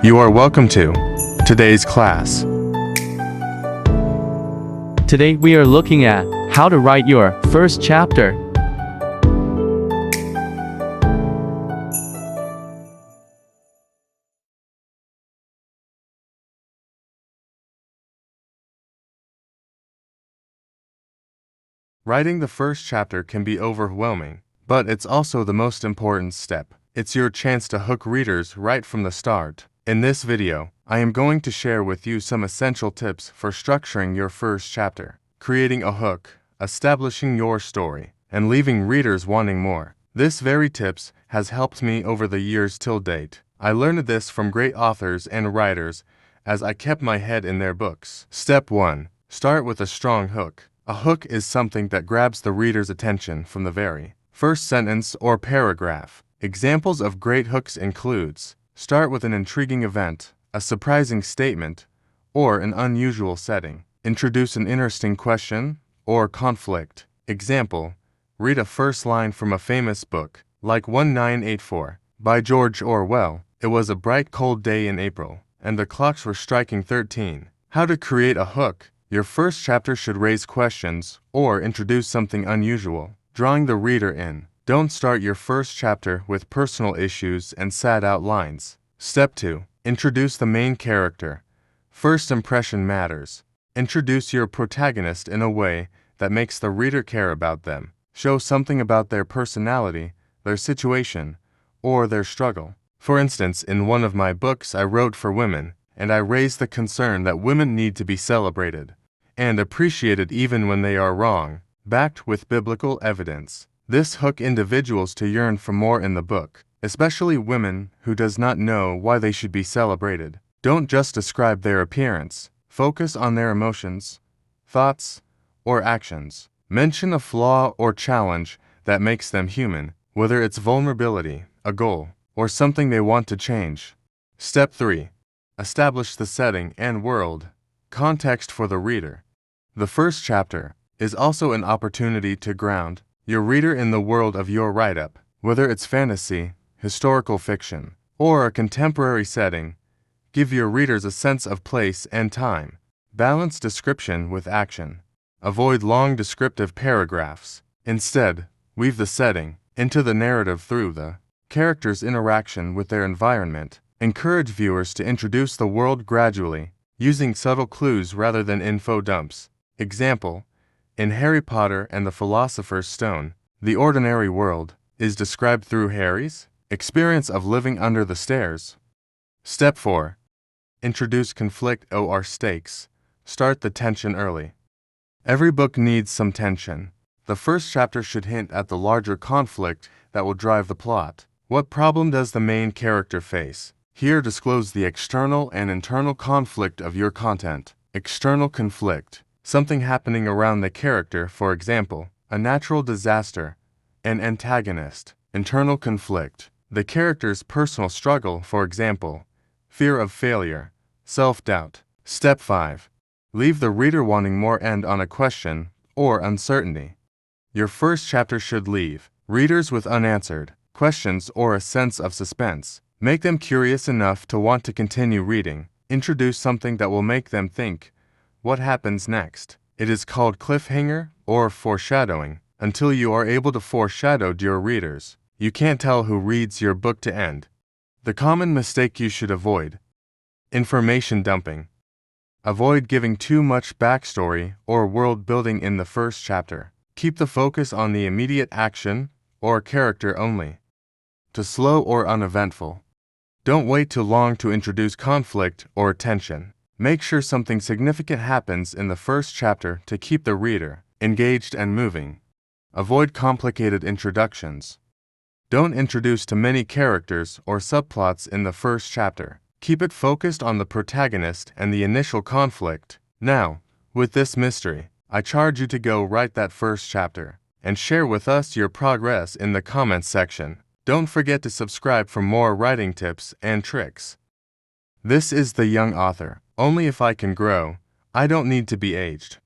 You are welcome to today's class. Today we are looking at how to write your first chapter. Writing the first chapter can be overwhelming, but it's also the most important step. It's your chance to hook readers right from the start. In this video, I am going to share with you some essential tips for structuring your first chapter, creating a hook, establishing your story, and leaving readers wanting more. This very tips has helped me over the years till date. I learned this from great authors and writers as I kept my head in their books. Step 1. Start with a strong hook. A hook is something that grabs the reader's attention from the very first sentence or paragraph. Examples of great hooks includes: start with an intriguing event, a surprising statement, or an unusual setting. Introduce an interesting question or conflict. Example: read a first line from a famous book, like 1984 by George Orwell. It was a bright cold day in April, and the clocks were striking 13. How to create a hook. Your first chapter should raise questions or introduce something unusual, drawing the reader in. Don't start your first chapter with personal issues and sad outlines. Step 2. Introduce the main character. First impression matters. Introduce your protagonist in a way that makes the reader care about them. Show something about their personality, their situation, or their struggle. For instance, in one of my books I wrote for women, and I raised the concern that women need to be celebrated and appreciated even when they are wrong, backed with biblical evidence. This hook individuals to yearn for more in the book, especially women who does not know why they should be celebrated. Don't just describe their appearance. Focus on their emotions, thoughts, or actions. Mention a flaw or challenge that makes them human, whether it's vulnerability, a goal, or something they want to change. Step 3. Establish the setting and world. Context for the reader. The first chapter is also an opportunity to ground your reader in the world of your write-up, whether it's fantasy, historical fiction, or a contemporary setting. Give your readers a sense of place and time. Balance description with action. Avoid long descriptive paragraphs. Instead, weave the setting into the narrative through the characters' interaction with their environment. Encourage viewers to introduce the world gradually, using subtle clues rather than info dumps. Example: in Harry Potter and the Philosopher's Stone, the ordinary world is described through Harry's experience of living under the stairs. Step 4. Introduce conflict or stakes. Start the tension early. Every book needs some tension. The first chapter should hint at the larger conflict that will drive the plot. What problem does the main character face? Here disclose the external and internal conflict of your content. External conflict. Something happening around the character, for example, a natural disaster, an antagonist. Internal conflict. The character's personal struggle, for example, fear of failure, self-doubt. Step 5. Leave the reader wanting more. End on a question or uncertainty. Your first chapter should leave readers with unanswered questions or a sense of suspense. Make them curious enough to want to continue reading. Introduce something that will make them think, what happens next? It is called cliffhanger or foreshadowing. Until you are able to foreshadow to your readers, you can't tell who reads your book to end. The common mistake you should avoid: information dumping. Avoid giving too much backstory or world building in the first chapter. Keep the focus on the immediate action or character only. Too slow or uneventful. Don't wait too long to introduce conflict or tension. Make sure something significant happens in the first chapter to keep the reader engaged and moving. Avoid complicated introductions. Don't introduce too many characters or subplots in the first chapter. Keep it focused on the protagonist and the initial conflict. Now, with this mystery, I charge you to go write that first chapter and share with us your progress in the comments section. Don't forget to subscribe for more writing tips and tricks. This is The Young Author. Only if I can grow, I don't need to be aged.